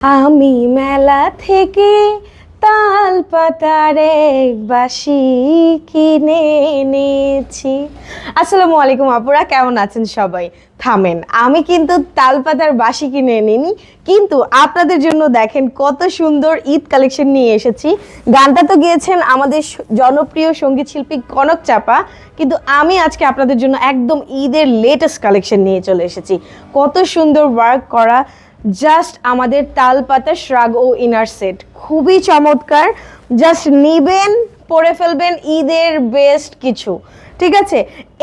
আমি মেলা থেকে তাল পাতার এক বাঁশি কিনে এনেছি। আসসালামু আলাইকুম আপুরা, কেমন আছেন সবাই? থামেন, আমি কিন্তু তাল পাতার বাঁশি কিনে নিইনি, কিন্তু আপনাদের জন্য দেখেন কত সুন্দর ঈদ কালেকশন নিয়ে এসেছি। গানটা তো গিয়েছেন আমাদের জনপ্রিয় সঙ্গীত শিল্পী কনক চাপা, কিন্তু আমি আজকে আপনাদের জন্য একদম ঈদের লেটেস্ট কালেকশন নিয়ে চলে এসেছি। কত সুন্দর ওয়ার্ক করা, জাস্ট আমাদের তাল পাতা শ্রাগ ও ইনার সেট খুবই চমৎকার। জাস্ট নিবেন, পরে ফেলবেন, ঈদের বেস্ট কিছু। ঠিক আছে,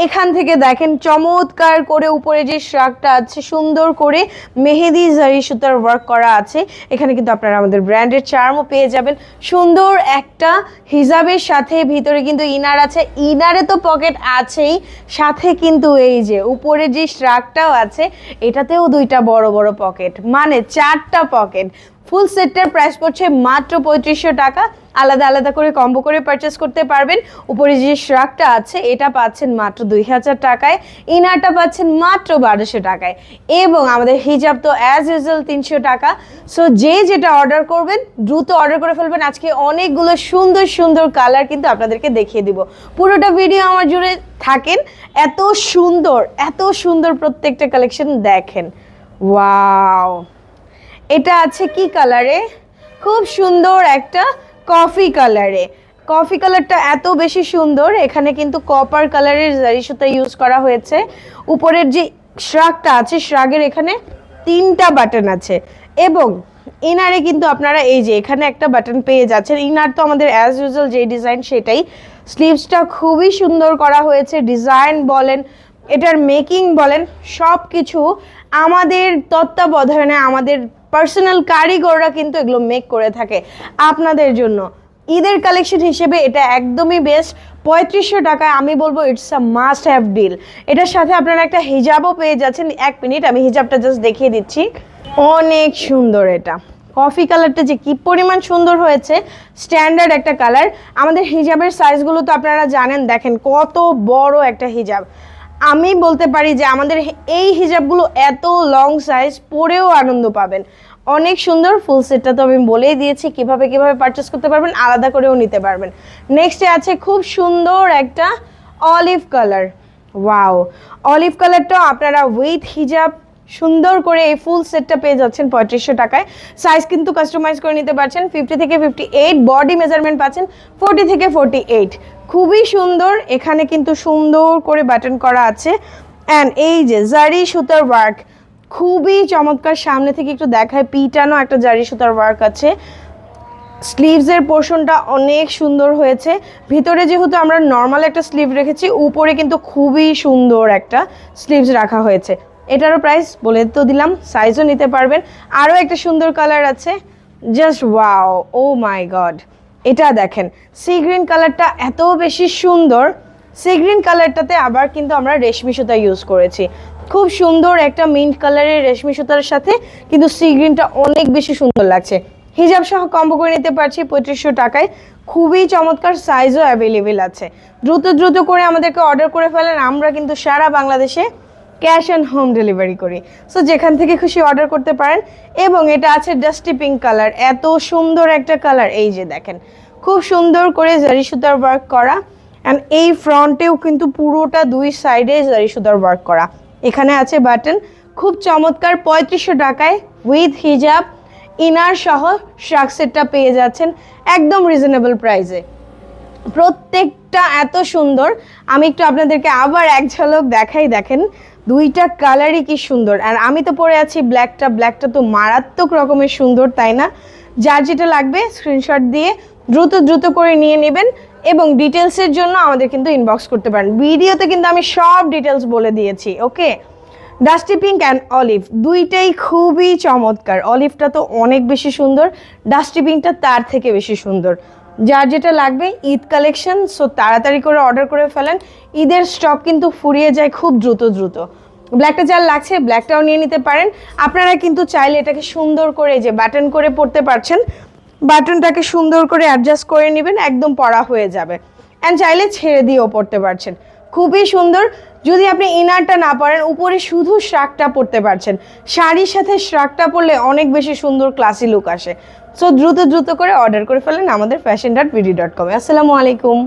এখান থেকে দেখেন চমৎকার করে উপরে যে শ্রাগটা আছে সুন্দর করে মেহেদি জারি সুতার ওয়ার্ক করা আছে। এখানে কিন্তু আপনারা আমাদের ব্র্যান্ডের চার্মও পেয়ে যাবেন। সুন্দর একটা হিজাবের সাথে ভিতরে কিন্তু ইনার আছে, ইনারে তো পকেট আছেই, সাথে কিন্তু এই যে উপরে যে শ্রাগটাও আছে এটাতেও দুইটা বড় বড় পকেট, মানে 4টা পকেট। ফুল সেটটার প্রাইস পড়ছে মাত্র 3500 টাকা। আলাদা আলাদা করে কম্বো করে পারচেস করতে পারবেন। উপরে যে শ্রাগটা আছে এটা পাচ্ছেন মাত্র 2000 টাকায়, ইনারটা পাচ্ছেন মাত্র 1200 টাকায়, এবং আমাদের হিজাব তো অ্যাজ ইউজুয়াল 300 টাকা। সো যে যেটা অর্ডার করবেন দ্রুত অর্ডার করে ফেলবেন। আজকে অনেকগুলো সুন্দর সুন্দর কালার কিন্তু আপনাদেরকে দেখিয়ে দিব। পুরোটা ভিডিও আমার জুড়ে থাকেন, এত সুন্দর প্রত্যেকটা কালেকশন দেখেন। ওয়াও, এটা আছে কি কালারে? খুব সুন্দর একটা কফি কালারে। কফি কালারটা এত বেশি সুন্দর, এখানে কিন্তু কপার কালারের জারি সুতা ইউজ করা হয়েছে। উপরের যে শ্রাগটা আছে শ্রাগের এখানে 3টা বাটন আছে, এবং ইনারে কিন্তু আপনারা এই যে এখানে একটা বাটন পেয়ে যাচ্ছেন। ইনার তো আমাদের অ্যাজ ইউজুয়াল যে ডিজাইন সেটাই। স্লিভসটা খুবই সুন্দর করা হয়েছে, ডিজাইন বলেন, এটার মেকিং বলেন, সব কিছু আমাদের তত্ত্বাবধানে আমাদের পার্সোনাল কারিগররা কিন্তু এগুলো মেক করে থাকে আপনাদের জন্য। ঈদের কালেকশন হিসেবে এটা একদমই বেস্ট। 3500 টাকায় আমি বলবো it's a must have deal. এটার সাথে আপনারা একটা হিজাবও পেয়ে যাচ্ছেন। 1 মিনিট, আমি হিজাবটা জাস্ট দেখিয়ে দিচ্ছি। অনেক সুন্দর, এটা কফি কালারটা যে কি পরিমাণ সুন্দর হয়েছে, স্ট্যান্ডার্ড একটা কালার। আমাদের হিজাবের সাইজগুলো তো আপনারা জানেন, দেখেন কত বড় একটা হিজাব। আমি বলতে পারি যে আমাদের এই হিজাবগুলো এত লং সাইজ, পরেও আনন্দ পাবেন। অনেক সুন্দর। ফুল সেটটা তো আমি বলেই দিয়েছি কিভাবে পারচেস করতে পারবেন, আলাদা করেও নিতে পারবেন। নেক্সটে আছে খুব সুন্দর একটা অলিভ কালার। ওয়াও, অলিভ কালারটা আপনারা উইথ হিজাব সুন্দর করে এই ফুল সেটটা পেয়ে যাচ্ছেন 3500 টাকায়। সাইজ কিন্তু কাস্টমাইজ করে নিতে পারছেন। 50 থেকে 58, বডি মেজারমেন্ট পাচ্ছেন 40 থেকে 48। খুবই সুন্দর। এখানে কিন্তু সুন্দর করে বাটন করা আছে, অ্যান্ড এই যে জারি সুতার ওয়ার্ক খুবই চমৎকার। সামনে থেকে একটু দেখায়, পিটানো একটা জারি সুতার ওয়ার্ক আছে। স্লিভসের পোর্শনটা অনেক সুন্দর হয়েছে। ভিতরে যেহেতু আমরা নর্মাল একটা স্লিভ রেখেছি, উপরে কিন্তু খুবই সুন্দর একটা স্লিভস রাখা হয়েছে। এটারও প্রাইস বলে তো দিলাম, সাইজও নিতে পারবেন। আরও একটা সুন্দর কালার আছে, জাস্ট ওয়াও, ও মাই গড। এটা দেখেন, সি গ্রিন কালারটা এত বেশি সুন্দর। সি গ্রিন কালারটাতে আবার কিন্তু আমরা রেশমি সুতা ইউজ করেছি। খুব সুন্দর একটা মিন্ট কালারের রেশমি সুতার সাথে কিন্তু সি গ্রিনটা অনেক বেশি সুন্দর লাগছে। হিজাব সহ কম্বো করে নিতে পারছি 3500 টাকায়। খুবই চমৎকার, সাইজও অ্যাভেলেবেল আছে। দ্রুত করে আমাদেরকে অর্ডার করে ফেলেন। আমরা কিন্তু সারা বাংলাদেশে ক্যাশ অ্যান্ড হোম ডেলিভারি করি। সো যেখান থেকে খুশি অর্ডার করতে পারেন। এবং এটা আছে ডাস্টি পিঙ্ক কালার, এত সুন্দর একটা কালার। এই যে দেখেন, খুব সুন্দর করে জারি সুতার ওয়ার্ক করা, অ্যান্ড এই ফ্রন্টেও কিন্তু পুরোটা 2 সাইডে জারি সুতার ওয়ার্ক করা। এখানে আছে বাটন। খুব চমৎকার। 3500 টাকায় উইথ হিজাব ইনার সহ শ্রাগ সেটটা পেয়ে যাচ্ছেন একদম রিজনেবল প্রাইসে। প্রত্যেকটা এত সুন্দর। আমি একটু আপনাদেরকে আবার এক ঝলক দেখাই, দেখেন দুইটা কালারই কি সুন্দর। আর আমি তো পরে আছি ব্ল্যাকটা তো মারাত্মক রকমের সুন্দর, তাই না? যার যেটা লাগবে স্ক্রিনশট দিয়ে দ্রুত করে নিয়ে নেবেন, এবং ডিটেলসের জন্য আমাদের কিন্তু ইনবক্স করতে পারেন। ভিডিওতে কিন্তু আমি সব ডিটেলস বলে দিয়েছি। ওকে, ডাস্টি পিঙ্ক অ্যান্ড অলিভ দুইটাই খুবই চমৎকার। অলিভটা তো অনেক বেশি সুন্দর, ডাস্টি পিঙ্কটা তার থেকে বেশি সুন্দর। যার যেটা লাগবে ঈদ কালেকশন, সো তাড়াতাড়ি করে অর্ডার করে ফেলেন। ঈদের স্টক কিন্তু ফুরিয়ে যায় খুব দ্রুত। ব্ল্যাকটা যার লাগছে ব্ল্যাকটাও নিয়ে নিতে পারেন। আপনারা কিন্তু চাইলে এটাকে সুন্দর করে যে বাটন করে পরতে পারছেন, বাটনটাকে সুন্দর করে অ্যাডজাস্ট করে নেবেন, একদম পরা হয়ে যাবে। অ্যান্ড চাইলে ছেড়ে দিয়েও পরতে পারছেন। খুবই সুন্দর। যদি আপনি ইনারটা না পরেন, উপরে শুধু শ্রাকটা পরতে পারছেন। শাড়ির সাথে শ্রাকটা পরলে অনেক বেশি সুন্দর ক্লাসি লুক আসে। সো দ্রুত করে অর্ডার করে ফেলেন আমাদের fashion.bd.com। আসসালামু আলাইকুম।